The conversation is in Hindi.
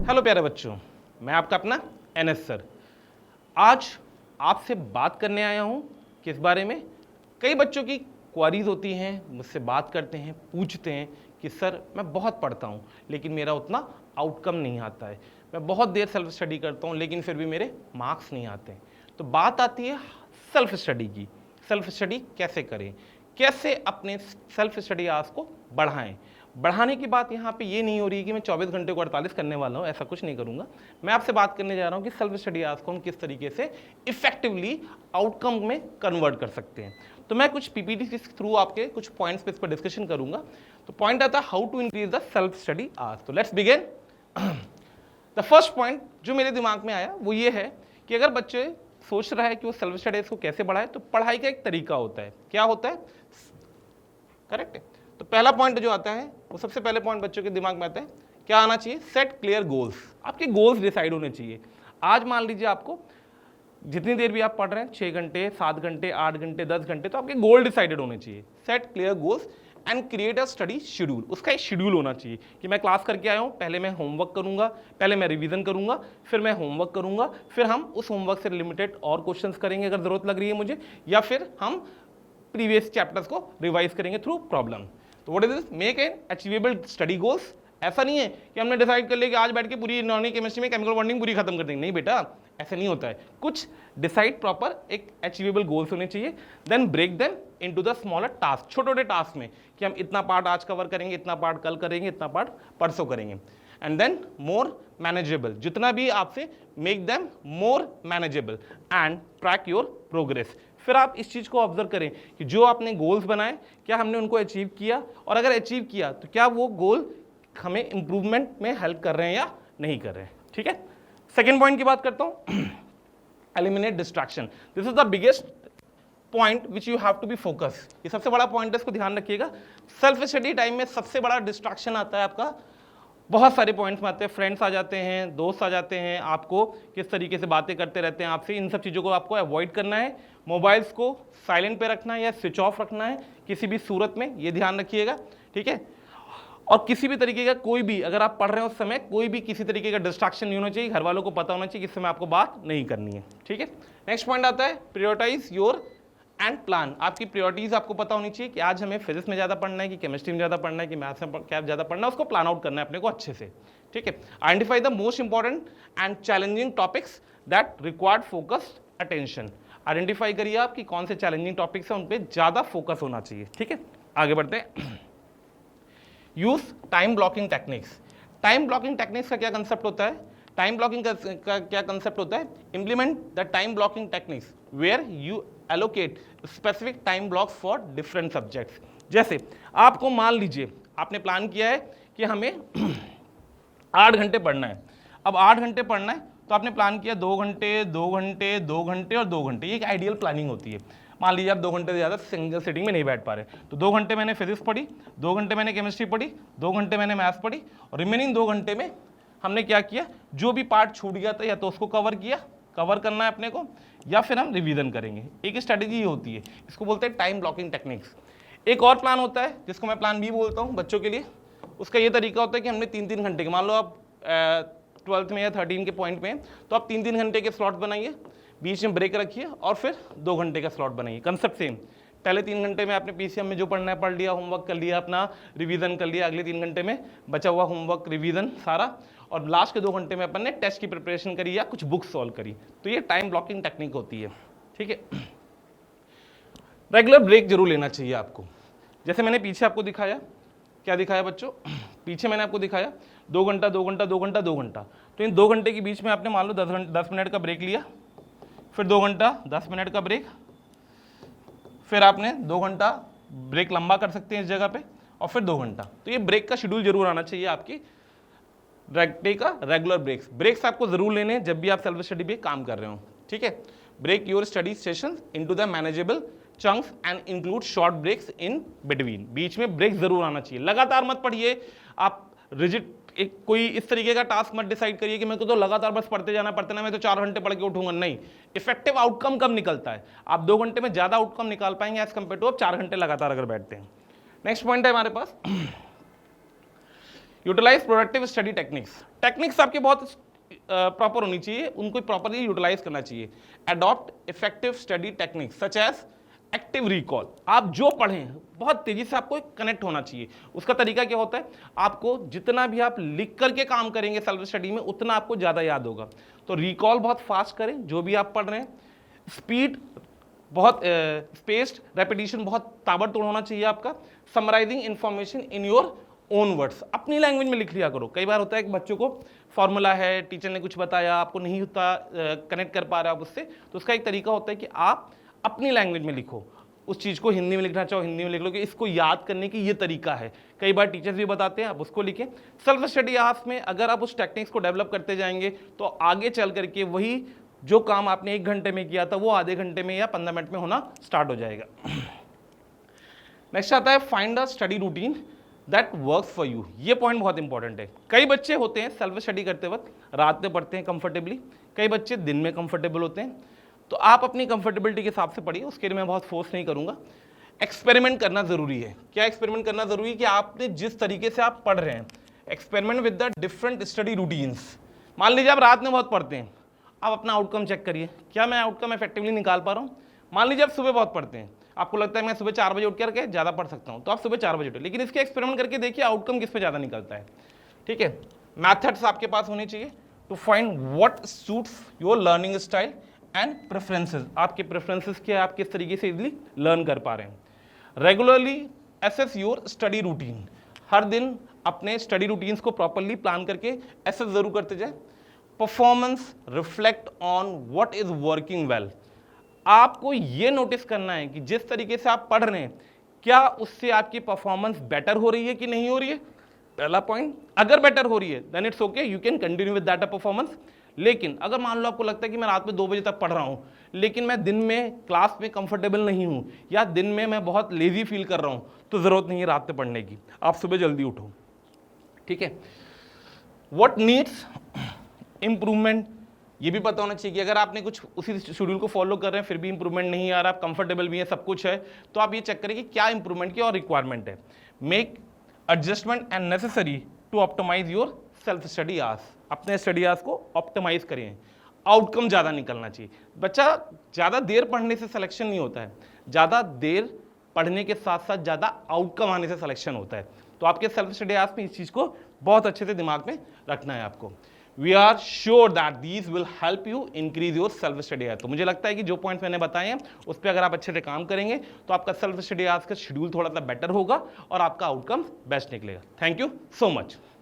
हेलो प्यारे बच्चों, मैं आपका अपना एनएस सर। आज आपसे बात करने आया हूँ किस बारे में। कई बच्चों की क्वारीज होती हैं, मुझसे बात करते हैं, पूछते हैं कि सर मैं बहुत पढ़ता हूँ लेकिन मेरा उतना आउटकम नहीं आता है, मैं बहुत देर सेल्फ स्टडी करता हूँ लेकिन फिर भी मेरे मार्क्स नहीं आते हैं। तो बात आती है सेल्फ स्टडी की। सेल्फ स्टडी कैसे करें, कैसे अपने सेल्फ स्टडी आवर्स को बढ़ाएं। बढ़ाने की बात यहाँ पे ये नहीं हो रही है कि मैं 24 घंटे को 48 करने वाला हूँ, ऐसा कुछ नहीं करूँगा। मैं आपसे बात करने जा रहा हूँ कि सेल्फ स्टडी आवर्स को हम किस तरीके से इफेक्टिवली आउटकम में कन्वर्ट कर सकते हैं। तो मैं कुछ पीपीटी के थ्रू आपके कुछ पॉइंट्स पे इस पर डिस्कशन करूँगा। तो पॉइंट आता है how to increase the self study hours. तो let's begin. The first point जो मेरे दिमाग में आया वो ये है कि अगर बच्चे सोच रहा है कि वो सेल्फ स्टडी को कैसे बढ़ाए, तो पढ़ाई का एक तरीका होता है। क्या होता है? करेक्ट है। तो पहला पॉइंट जो आता है वो सबसे पहले पॉइंट बच्चों के दिमाग में आता है, क्या आना चाहिए? Set clear goals. आपके गोल्स डिसाइड होने चाहिए। आज मान लीजिए आपको जितनी देर भी आप पढ़ रहे हैं, 6 घंटे, 7 घंटे, 8 घंटे, 10 घंटे, तो आपके गोल डिसाइडेड होने चाहिए। Set clear goals and create a study schedule. उसका एक शेड्यूल होना चाहिए कि मैं क्लास करके आया हूँ, पहले मैं होमवर्क करूंगा, पहले मैं रिवीजन करूंगा, फिर मैं होमवर्क करूंगा, फिर हम उस होमवर्क से रिलेटेड और क्वेश्चंस करेंगे अगर जरूरत लग रही है मुझे, या फिर हम प्रीवियस चैप्टर्स को रिवाइज करेंगे थ्रू प्रॉब्लम। तो what is this? Make an achievable study goals. ऐसा नहीं है कि हमने डिसाइड कर लिया कि आज बैठ के पूरी इनऑर्गेनिक केमिस्ट्री में केमिकल बॉन्डिंग पूरी खत्म कर देंगे। नहीं बेटा, ऐसे नहीं होता है। कुछ डिसाइड प्रॉपर एक अचीवेबल गोल्स होने चाहिए। Then break them into the smaller task, छोटे छोटे टास्क में कि हम इतना पार्ट आज कवर करेंगे, इतना पार्ट कल करेंगे, इतना पार्ट परसों करेंगे। एंड देन मोर मैनेजेबल, जितना भी आपसे make them more manageable and track your progress. फिर आप इस चीज़ को ऑब्जर्व करें कि जो आपने गोल्स बनाए क्या हमने उनको अचीव किया, और अगर अचीव किया तो क्या वो गोल हमें इंप्रूवमेंट में हेल्प कर रहे हैं या नहीं कर रहे हैं। ठीक है। सेकेंड पॉइंट की बात करता हूं, eliminate distraction. This is the biggest point which you have to be focus. ये सबसे बड़ा पॉइंट है, इसको ध्यान रखिएगा। सेल्फ स्टडी टाइम में सबसे बड़ा डिस्ट्रैक्शन आता है आपका, बहुत सारे पॉइंट्स में आते हैं, फ्रेंड्स आ जाते हैं, दोस्त आ जाते हैं, आपको किस तरीके से बातें करते रहते हैं आपसे। इन सब चीज़ों को आपको अवॉइड करना है। मोबाइल्स को साइलेंट पे रखना है या स्विच ऑफ रखना है किसी भी सूरत में, ये ध्यान रखिएगा। ठीक है। और किसी भी तरीके का कोई भी, अगर आप पढ़ रहे हो उस समय, कोई भी किसी तरीके का डिस्ट्रैक्शन नहीं होना चाहिए। घर वालों को पता होना चाहिए कि इस समय आपको बात नहीं करनी है। ठीक है। नेक्स्ट पॉइंट आता है प्रायोरिटाइज योर एंड प्लान। आपकी प्रायोरिटीज आपको पता होनी चाहिए कि आज हमें फिजिक्स में ज़्यादा पढ़ना है कि केमिस्ट्री में ज़्यादा पढ़ना है कि मैथ्स में क्या ज़्यादा पढ़ना है, उसको प्लान आउट करना है अपने को अच्छे से। ठीक है। Identify the most important and challenging topics that required focused attention. Identify करिए आप कि कौन से चैलेंजिंग टॉपिक्स हैं, उन पर ज़्यादा फोकस होना चाहिए। ठीक है। आगे बढ़ते हैं। Use time blocking techniques. Time blocking techniques का क्या कंसेप्ट होता है? टाइम ब्लॉकिंग का क्या कंसेप्ट होता है? Implement the time blocking techniques where you allocate specific time blocks for different subjects. जैसे आपको मान लीजिए आपने प्लान किया है कि हमें 8 घंटे पढ़ना है। अब 8 घंटे पढ़ना है तो आपने प्लान किया 2 घंटे, 2 घंटे, 2 घंटे और 2 घंटे। ये एक आइडियल प्लानिंग होती है। मान लीजिए आप 2 घंटे से ज़्यादा सिंगल सिटिंग में नहीं बैठ पा रहे, तो 2 घंटे मैंने फिजिक्स पढ़ी, 2 घंटे मैंने केमिस्ट्री पढ़ी, 2 घंटे मैंने मैथ्स पढ़ी, और रिमेनिंग 2 घंटे में हमने क्या किया, जो भी पार्ट छूट गया था या तो उसको कवर करना है अपने को, या फिर हम रिवीजन करेंगे। एक स्ट्रेटेजी होती है, इसको बोलते हैं टाइम ब्लॉकिंग टेक्निक्स। एक और प्लान होता है जिसको मैं प्लान बी बोलता हूँ बच्चों के लिए। उसका ये तरीका होता है कि हमने 3-3 घंटे के, मान लो आप 12th में या 13 के पॉइंट में, तो आप 3-3 घंटे के स्लॉट बनाइए, बीच में ब्रेक रखिए और फिर 2 घंटे का स्लॉट बनाइए। Concept same. पहले 3 घंटे में आपने पीसीएम में जो पढ़ना है पढ़ लिया, होमवर्क कर लिया, अपना रिवीजन कर लिया, अगले 3 घंटे में बचा हुआ होमवर्क रिवीजन सारा, और लास्ट के 2 घंटे में अपन ने टेस्ट की प्रिपरेशन करी या कुछ बुक सॉल्व करी। तो ये टाइम ब्लॉकिंग टेक्निक होती है। ठीक है। रेगुलर ब्रेक जरूर लेना चाहिए आपको। जैसे मैंने पीछे आपको दिखाया, क्या दिखाया बच्चों? पीछे मैंने आपको दिखाया 2 घंटा 2 घंटा 2 घंटा 2 घंटा। तो इन 2 घंटे के बीच में आपने मान लो 10 मिनट का ब्रेक लिया, फिर 2 घंटा 10 मिनट का ब्रेक, फिर आपने 2 घंटा ब्रेक लंबा कर सकते हैं इस जगह पे, और फिर 2 घंटा। तो ये ब्रेक का शेड्यूल जरूर आना चाहिए आपकी। टेक का रेगुलर ब्रेक्स आपको जरूर लेने हैं जब भी आप सेल्फ स्टडी पे काम कर रहे हो। ठीक है। Break your study sessions into the manageable chunks and include short breaks in between. बीच में ब्रेक जरूर आना चाहिए। लगातार मत पढ़िए आप, रिजिड एक कोई इस तरीके का टास्क मत डिसाइड करिए कि मेरे को तो लगातार बस पढ़ते जाना मैं तो 4 घंटे पढ़ के उठूंगा। नहीं, इफेक्टिव आउटकम कब निकलता है? आप 2 घंटे में ज्यादा आउटकम निकाल पाएंगे एज कंपेयर टू आप 4 घंटे लगातार अगर बैठते हैं। नेक्स्ट पॉइंट है हमारे पास, utilise productive study techniques. Techniques आपके बहुत प्रॉपर होनी चाहिए, उनको प्रॉपरली यूटिलाइज करना चाहिए। Adopt effective study techniques such as active recall. आप जो पढ़ें बहुत तेजी से आपको कनेक्ट होना चाहिए। उसका तरीका क्या होता है, आपको जितना भी आप लिख करके काम करेंगे सेल्फ स्टडी में उतना आपको ज़्यादा याद होगा। तो रिकॉल बहुत फास्ट करें जो भी आप पढ़ रहे हैं, स्पीड बहुत स्पेस्ड, रेपिटेशन बहुत ताबड़तोड़ होना चाहिए आपका। Summarising information in your own words, अपनी लैंग्वेज में लिख लिया करो। कई बार होता है कि बच्चों को फॉर्मूला है, टीचर ने कुछ बताया, आपको नहीं होता कनेक्ट कर पा रहे आप उससे, तो उसका एक तरीका होता है कि आप अपनी लैंग्वेज में लिखो। उस चीज़ को हिंदी में लिखना चाहो हिंदी में लिख लो, कि इसको याद करने की ये तरीका है। कई बार टीचर्स भी बताते हैं, आप उसको लिखें। सेल्फ स्टडी आवर्स में अगर आप उस टेक्निक्स को डेवलप करते जाएंगे तो आगे चल करके वही जो काम आपने 1 घंटे में किया था वो आधे घंटे में या 15 मिनट में होना स्टार्ट हो जाएगा। नेक्स्ट आता है find a study routine that works for you. ये पॉइंट बहुत इंपॉर्टेंट है। कई बच्चे होते हैं सेल्फ स्टडी करते वक्त रात में पढ़ते हैं कंफर्टेबली, कई बच्चे दिन में कंफर्टेबल होते हैं। तो आप अपनी कंफर्टेबिलिटी के हिसाब से पढ़िए, उसके लिए मैं बहुत फोर्स नहीं करूंगा। एक्सपेरिमेंट करना जरूरी है। क्या एक्सपेरिमेंट करना जरूरी है कि आपने जिस तरीके से आप पढ़ रहे हैं, experiment with the different study routines. मान लीजिए आप रात में बहुत पढ़ते हैं, आप अपना आउटकम चेक करिए, क्या मैं आउटकम इफेक्टिवली निकाल पा रहा हूँ। मान लीजिए आप सुबह बहुत पढ़ते हैं, आपको लगता है मैं सुबह 4 बजे उठ करके ज़्यादा पढ़ सकता हूँ, तो आप सुबह 4 बजे उठे, लेकिन इसके एक्सपेरिमेंट करके देखिए आउटकम किस पे ज़्यादा निकलता है। ठीक है, मैथड्स आपके पास होने चाहिए to find what suits your learning style and preferences. आपके प्रेफरेंसेस क्या है, आप किस तरीके से इजीली लर्न कर पा रहे हैं। Regularly assess your study routine. हर दिन अपने स्टडी रूटीन्स को प्रॉपरली प्लान करके एसेस जरूर करते जाए। Performance reflect on what is working well. आपको ये नोटिस करना है कि जिस तरीके से आप पढ़ रहे हैं क्या उससे आपकी परफॉर्मेंस बेटर हो रही है कि नहीं हो रही है। पहला पॉइंट, अगर बेटर हो रही है then it's okay, you can continue with that performance. लेकिन अगर मान लो आपको लगता है कि मैं रात में 2 बजे तक पढ़ रहा हूं लेकिन मैं दिन में क्लास में कंफर्टेबल नहीं हूं या दिन में मैं बहुत लेजी फील कर रहा हूं, तो जरूरत नहीं है रात में पढ़ने की, आप सुबह जल्दी उठो। ठीक है, व्हाट नीड्स इंप्रूवमेंट, ये भी पता होना चाहिए कि अगर आपने कुछ उसी शेड्यूल को फॉलो कर रहे हैं फिर भी इंप्रूवमेंट नहीं आ रहा, आप कंफर्टेबल भी है, सब कुछ है, तो आप ये चेक करें कि क्या इंप्रूवमेंट की और रिक्वायरमेंट है। Make adjustment and necessary to optimise your self study hours. अपने स्टडी आवर्स को ऑप्टिमाइज करें, आउटकम ज़्यादा निकलना चाहिए। बच्चा ज़्यादा देर पढ़ने से सिलेक्शन नहीं होता है, ज़्यादा देर पढ़ने के साथ साथ ज़्यादा आउटकम आने से सिलेक्शन होता है। तो आपके सेल्फ स्टडी आवर्स में इस चीज़ को बहुत अच्छे से दिमाग में रखना है आपको। We are sure that these will help you increase your self study hours. तो मुझे लगता है कि जो पॉइंट्स मैंने बताए हैं उस पर अगर आप अच्छे से काम करेंगे तो आपका सेल्फ स्टडी आवर्स का शेड्यूल थोड़ा सा बेटर होगा और आपका आउटकम बेस्ट निकलेगा। Thank you so much.